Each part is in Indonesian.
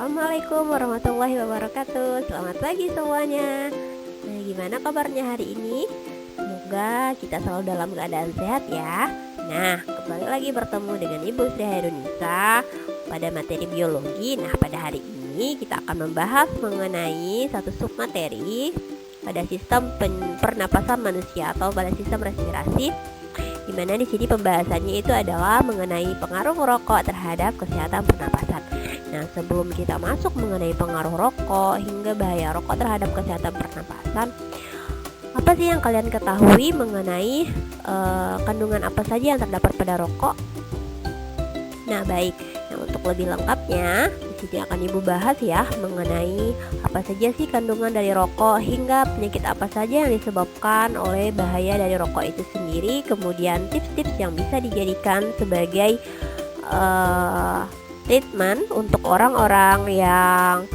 Assalamualaikum warahmatullahi wabarakatuh. Selamat pagi semuanya. Nah, gimana kabarnya hari ini? Semoga kita selalu dalam keadaan sehat ya. Nah, kembali lagi bertemu dengan Ibu Sri Hairunisa pada materi biologi. Nah, pada hari ini kita akan membahas mengenai satu submateri pada sistem pernapasan manusia atau pada sistem respirasi, di mana di sini pembahasannya itu adalah mengenai pengaruh rokok terhadap kesehatan pernapasan. Nah, sebelum kita masuk mengenai pengaruh rokok hingga bahaya rokok terhadap kesehatan pernapasan, apa sih yang kalian ketahui mengenai kandungan apa saja yang terdapat pada rokok? Nah, baik. Nah, untuk lebih lengkapnya, di sini akan Ibu bahas ya mengenai apa saja sih kandungan dari rokok hingga penyakit apa saja yang disebabkan oleh bahaya dari rokok itu sendiri. Kemudian tips-tips yang bisa dijadikan sebagai treatment untuk orang-orang yang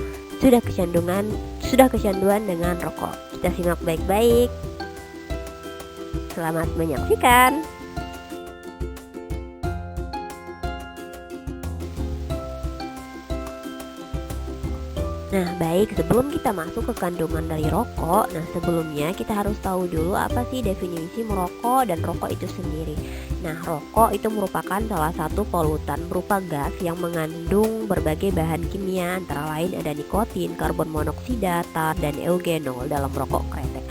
sudah kecanduan dengan rokok. Kita simak baik-baik. Selamat menyaksikan. Nah, baik, sebelum kita masuk ke kandungan dari rokok, sebelumnya kita harus tahu dulu apa sih definisi merokok dan rokok itu sendiri. Nah, rokok itu merupakan salah satu polutan berupa gas yang mengandung berbagai bahan kimia, antara lain ada nikotin, karbon monoksida, tar, dan eugenol dalam rokok kretek.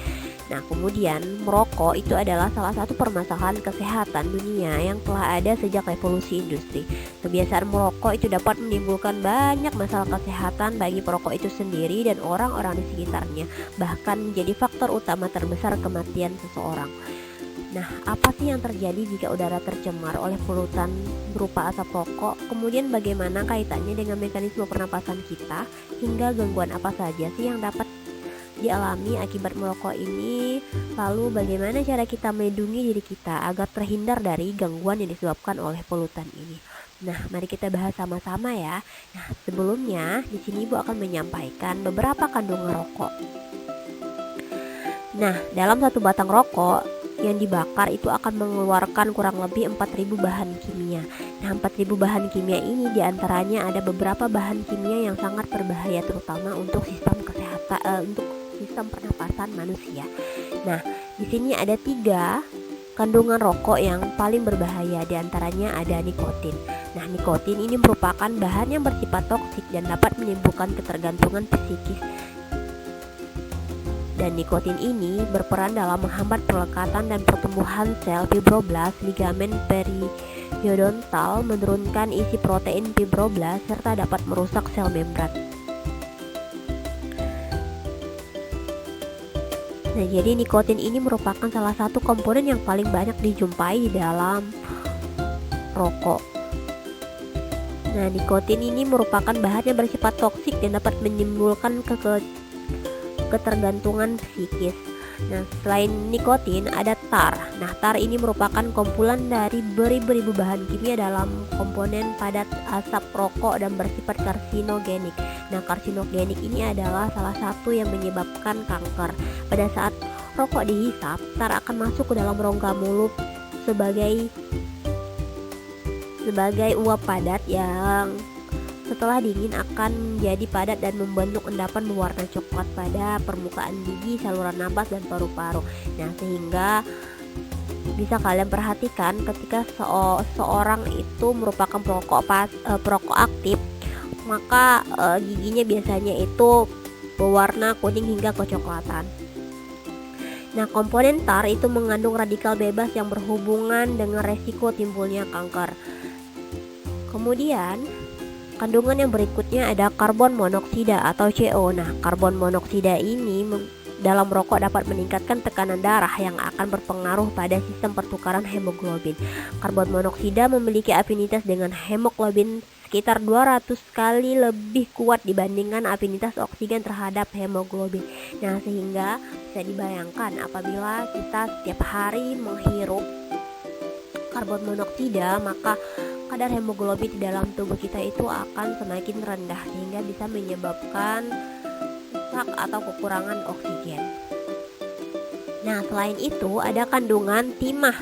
Nah, kemudian merokok itu adalah salah satu permasalahan kesehatan dunia yang telah ada sejak revolusi industri. Kebiasaan merokok itu dapat menimbulkan banyak masalah kesehatan bagi perokok itu sendiri dan orang-orang di sekitarnya, bahkan menjadi faktor utama terbesar kematian seseorang. Nah, apa sih yang terjadi jika udara tercemar oleh polutan berupa asap rokok? Kemudian bagaimana kaitannya dengan mekanisme pernapasan kita? Hingga gangguan apa saja sih yang dapat dialami akibat merokok ini? Lalu bagaimana cara kita melindungi diri kita agar terhindar dari gangguan yang disebabkan oleh polutan ini? Nah, mari kita bahas sama-sama ya. Nah, sebelumnya di sini Ibu akan menyampaikan beberapa kandungan rokok. Nah, dalam satu batang rokok yang dibakar itu akan mengeluarkan kurang lebih 4.000 bahan kimia. Nah, 4.000 bahan kimia ini diantaranya ada beberapa bahan kimia yang sangat berbahaya, terutama untuk sistem kesehatan, untuk sistem pernapasan manusia. Nah, di sini ada 3 kandungan rokok yang paling berbahaya, diantaranya ada nikotin. Nah, nikotin ini merupakan bahan yang bersifat toksik dan dapat menimbulkan ketergantungan psikis. Dan nikotin ini berperan dalam menghambat pelekatan dan pertumbuhan sel fibroblast, ligamen periodontal, menurunkan isi protein fibroblast, serta dapat merusak sel membran. Nah, jadi nikotin ini merupakan salah satu komponen yang paling banyak dijumpai di dalam rokok. Nah, nikotin ini merupakan bahan yang bersifat toksik dan dapat menimbulkan ketergantungan psikis. Nah, selain nikotin ada tar. Nah, tar ini merupakan kumpulan dari beribu-ribu bahan kimia dalam komponen padat asap rokok dan bersifat karsinogenik. Nah, karsinogenik ini adalah salah satu yang menyebabkan kanker. Pada saat rokok dihisap, tar akan masuk ke dalam rongga mulut sebagai uap padat yang setelah dingin akan menjadi padat dan membentuk endapan berwarna coklat pada permukaan gigi, saluran napas, dan paru-paru. Nah, sehingga bisa kalian perhatikan ketika seorang itu merupakan perokok aktif, maka giginya biasanya itu berwarna kuning hingga kecoklatan. Nah, komponen tar itu mengandung radikal bebas yang berhubungan dengan resiko timbulnya kanker. Kemudian kandungan yang berikutnya ada karbon monoksida atau CO. Nah, karbon monoksida ini dalam rokok dapat meningkatkan tekanan darah yang akan berpengaruh pada sistem pertukaran hemoglobin. Karbon monoksida memiliki afinitas dengan hemoglobin sekitar 200 kali lebih kuat dibandingkan afinitas oksigen terhadap hemoglobin. Nah, sehingga bisa dibayangkan apabila kita setiap hari menghirup karbon monoksida, maka kadar hemoglobin di dalam tubuh kita itu akan semakin rendah sehingga bisa menyebabkan sesak atau kekurangan oksigen. Nah, selain itu ada kandungan timah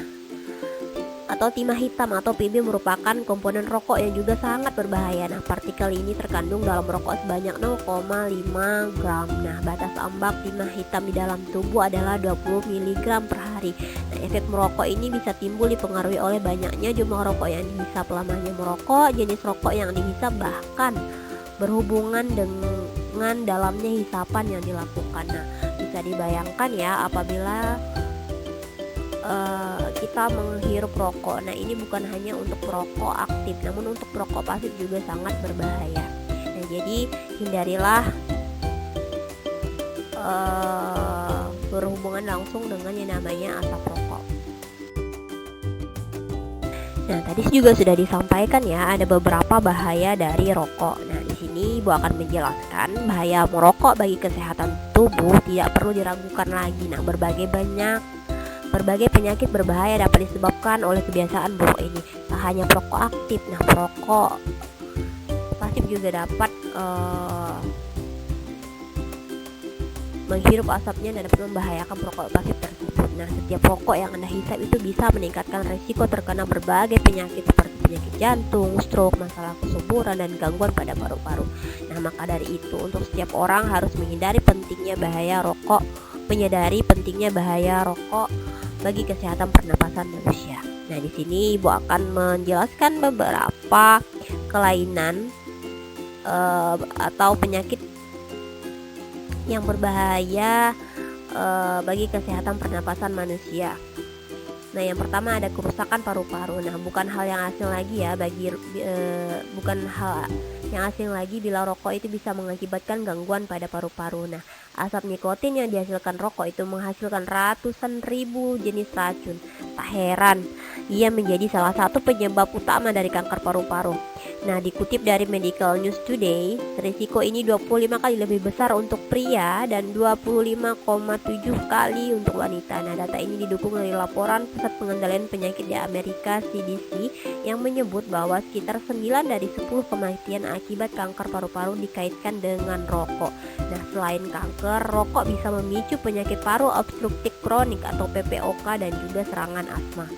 atau timah hitam atau PB merupakan komponen rokok yang juga sangat berbahaya. Nah, partikel ini terkandung dalam rokok sebanyak 0,5 gram. Nah, batas ambang timah hitam di dalam tubuh adalah 20 mg per hari. Nah, efek merokok ini bisa timbul dipengaruhi oleh banyaknya jumlah rokok yang dihisap, lamanya merokok, jenis rokok yang dihisap, bahkan berhubungan dengan dalamnya hisapan yang dilakukan. Nah, bisa dibayangkan ya apabila kita menghirup rokok. Nah, ini bukan hanya untuk perokok aktif, namun untuk perokok pasif juga sangat berbahaya. Nah, jadi hindarilah berhubungan langsung dengan yang namanya asap rokok. Nah, tadi juga sudah disampaikan ya, ada beberapa bahaya dari rokok. Nah, di sini Ibu akan menjelaskan bahaya merokok bagi kesehatan tubuh tidak perlu diragukan lagi. Nah, berbagai penyakit berbahaya dapat disebabkan oleh kebiasaan buruk ini. Tak hanya perokok aktif, nah perokok pasif juga dapat menghirup asapnya dan dapat membahayakan perokok pasif tersebut. Nah, setiap rokok yang Anda hisap itu bisa meningkatkan risiko terkena berbagai penyakit seperti penyakit jantung, stroke, masalah kesuburan, dan gangguan pada paru-paru. Nah, maka dari itu untuk setiap orang harus menyadari pentingnya bahaya rokok bagi kesehatan pernapasan manusia. Nah, di sini Ibu akan menjelaskan beberapa kelainan atau penyakit yang berbahaya bagi kesehatan pernapasan manusia. Nah, yang pertama ada kerusakan paru-paru. Nah, bukan hal yang asing lagi bila rokok itu bisa mengakibatkan gangguan pada paru-paru. Nah, asap nikotin yang dihasilkan rokok itu menghasilkan ratusan ribu jenis racun. Tak heran ia menjadi salah satu penyebab utama dari kanker paru-paru. Nah, dikutip dari Medical News Today, risiko ini 25 kali lebih besar untuk pria dan 25,7 kali untuk wanita. Nah, data ini didukung dari laporan Pusat Pengendalian Penyakit di Amerika (CDC) yang menyebut bahwa sekitar 9 dari 10 kematian akibat kanker paru-paru dikaitkan dengan rokok. Nah, selain kanker, rokok bisa memicu penyakit paru obstruktif kronik atau PPOK dan juga serangan asma.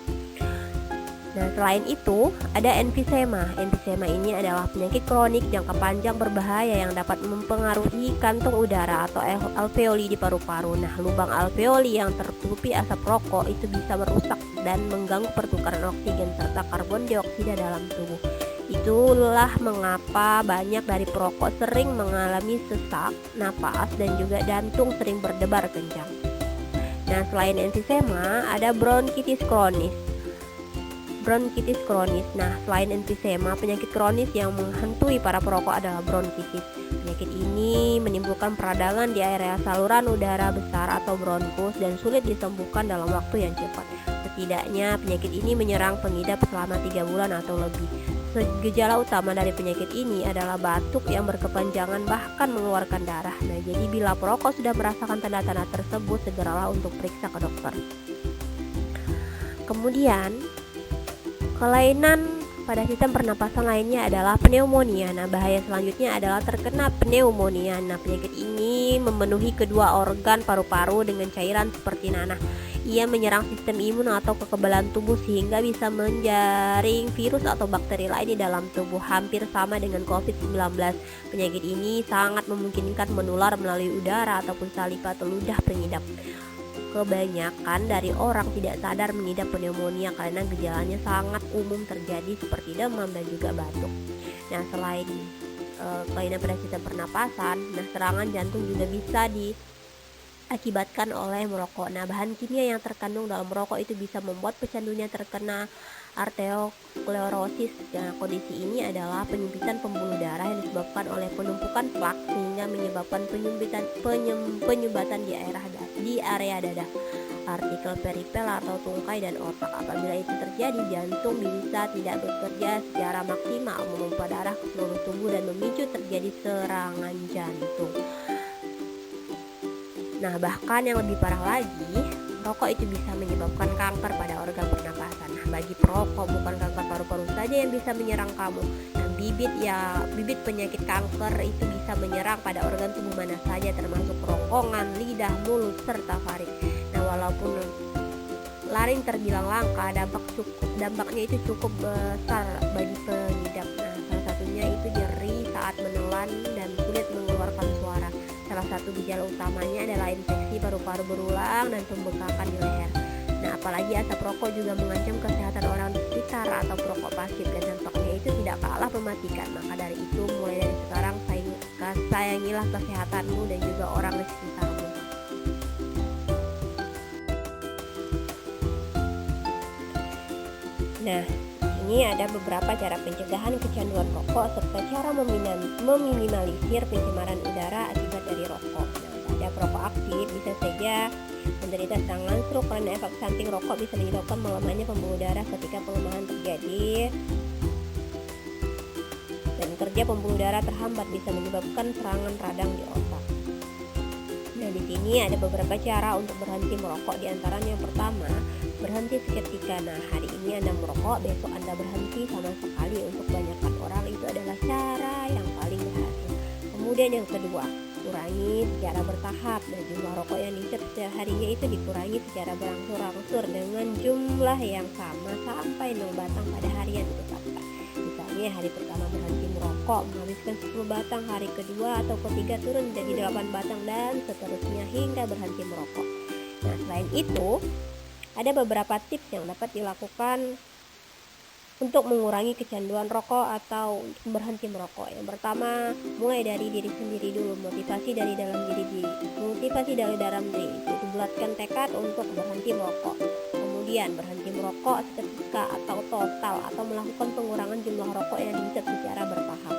Nah, selain itu ada emfisema. Emfisema ini adalah penyakit kronik jangka panjang berbahaya yang dapat mempengaruhi kantung udara atau alveoli di paru-paru. Nah, lubang alveoli yang tertutupi asap rokok itu bisa merusak dan mengganggu pertukaran oksigen serta karbon dioksida dalam tubuh. Itulah mengapa banyak dari perokok sering mengalami sesak napas dan juga jantung sering berdebar kencang. Nah, selain emfisema ada bronkitis kronis. Nah, selain emfisema, penyakit kronis yang menghantui para perokok adalah bronkitis. Penyakit ini menimbulkan peradangan di area saluran udara besar atau bronkus dan sulit disembuhkan dalam waktu yang cepat. Setidaknya penyakit ini menyerang pengidap selama 3 bulan atau lebih. Gejala utama dari penyakit ini adalah batuk yang berkepanjangan bahkan mengeluarkan darah. Nah, jadi bila perokok sudah merasakan tanda-tanda tersebut, segeralah untuk periksa ke dokter. Kemudian kelainan pada sistem pernapasan lainnya adalah pneumonia. Nah, bahaya selanjutnya adalah terkena pneumonia. Nah, penyakit ini memenuhi kedua organ paru-paru dengan cairan seperti nanah. Ia menyerang sistem imun atau kekebalan tubuh sehingga bisa menjaring virus atau bakteri lain di dalam tubuh, hampir sama dengan COVID-19. Penyakit ini sangat memungkinkan menular melalui udara ataupun saliva atau ludah pengidap. Kebanyakan dari orang tidak sadar mengidap pneumonia karena gejalanya sangat umum terjadi seperti demam dan juga batuk. Nah, selain kelainan pada sistem pernapasan, nah serangan jantung juga bisa diakibatkan oleh merokok. Nah, bahan kimia yang terkandung dalam merokok itu bisa membuat pecandunya terkena arteriosklerosis. Nah, kondisi ini adalah penyempitan pembuluh darah yang disebabkan oleh penumpukan plak sehingga menyebabkan penyumbatan di area dada, artikel peripel atau tungkai dan otak. Apabila itu terjadi, jantung bisa tidak bekerja secara maksimal, memompa darah ke seluruh tubuh dan memicu terjadi serangan jantung. Nah, bahkan yang lebih parah lagi, rokok itu bisa menyebabkan kanker pada organ pernapasan. Nah, bagi perokok bukan kanker paru-paru saja yang bisa menyerang kamu. Nah, bibit penyakit kanker itu bisa menyerang pada organ tubuh mana saja termasuk kerongkongan, lidah, mulut, serta faring. Nah, walaupun laring terbilang langka, dampaknya itu cukup besar bagi pengidap. Nah, salah satunya itu nyeri saat menelan dan sulit mengeluarkan suara. Salah satu gejala utamanya adalah infeksi paru-paru berulang dan pembengkakan di leher. Nah, apalagi asap rokok juga mengancam kesehatan orang di sekitar atau perokok pasif, dan dampaknya itu tidak kalah mematikan. Maka dari itu, mulai dari sekarang sayangilah kesehatanmu dan juga orang di sekitarmu. Nah, ini ada beberapa cara pencegahan kecanduan rokok serta cara meminimalisir pencemaran udara akibat dari rokok. Nah, pada perokok aktif bisa saja menderita serangan stroke karena efek samping rokok bisa menyebabkan melemahnya pembuluh darah. Ketika pelemahan terjadi dan kerja pembuluh darah terhambat, bisa menyebabkan serangan radang di otak. Nah, di sini ada beberapa cara untuk berhenti merokok. Di antaranya yang pertama, berhenti seketika. Nah, hari ini Anda merokok, besok Anda berhenti sama sekali. Untuk kebanyakan orang itu adalah cara yang paling berhasil. Kemudian yang kedua, kurangi secara bertahap. Dan jumlah rokok yang dihisap setiap harinya itu dikurangi secara berangsur-angsur dengan jumlah yang sama sampai 0 batang pada hari yang ditetapkan. Misalnya hari pertama berhenti merokok, menghabiskan 10 batang, hari kedua atau ketiga turun menjadi 8 batang, dan seterusnya hingga berhenti merokok. Nah, selain itu, ada beberapa tips yang dapat dilakukan untuk mengurangi kecanduan rokok atau berhenti merokok. Yang pertama, mulai dari diri sendiri dulu. Motivasi dari dalam diri itu bulatkan tekad untuk berhenti merokok. Kemudian berhenti merokok seketika atau total, atau melakukan pengurangan jumlah rokok yang dihisap secara bertahap.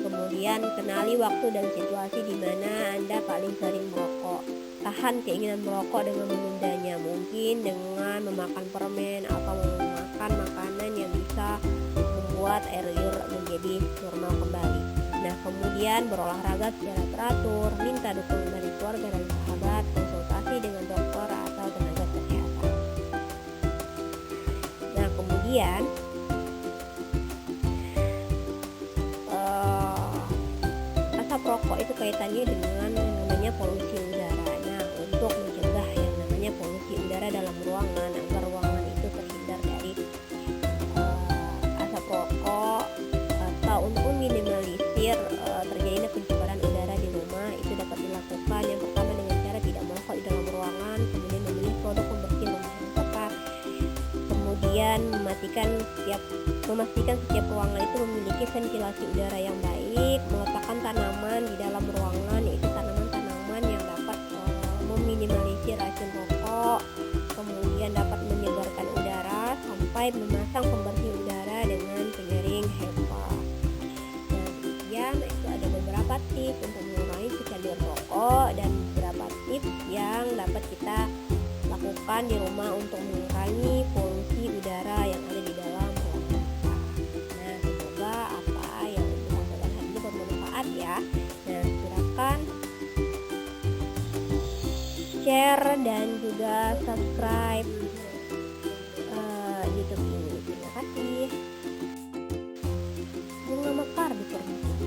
Kemudian kenali waktu dan situasi di mana Anda paling sering merokok. Tahan keinginan merokok dengan menundanya, mungkin dengan memakan permen atau memakan makanan yang bisa membuat air liur menjadi normal kembali. Nah, kemudian berolahraga secara teratur, minta dukungan dari keluarga dan sahabat, konsultasi dengan dokter atau tenaga kesehatan. Nah, kemudian asap rokok itu kaitannya dengan yang namanya polusi udara. Nah, untuk mencegah yang namanya polusi udara dalam ruangan agar ruangan itu terhindar dari asap rokok, atau untuk meminimalisir terjadinya pencemaran udara di rumah, itu dapat dilakukan yang pertama dengan cara tidak merokok di dalam ruangan, kemudian memilih produk pembersih rumah yang tepat, kemudian memastikan setiap ruangan itu memiliki ventilasi udara yang baik, meletakkan tanaman di dalam ruangan, yaitu tanaman-tanaman yang dapat meminimalisir racun rokok, kemudian dapat menyegarkan udara, sampai memasang pembersih udara dengan penyaring HEPA. Nah, demikian itu ada beberapa tips untuk mengurangi kecanduan rokok dan beberapa tips yang dapat kita lakukan di rumah untuk mengurangi polusi udara yang ada di dalam ruangan kita. Nah, semoga apa yang disampaikan hari ini bermanfaat ya. Nah, silakan share dan juga subscribe YouTube ini. Terima kasih. Bunga mekar di permukaan.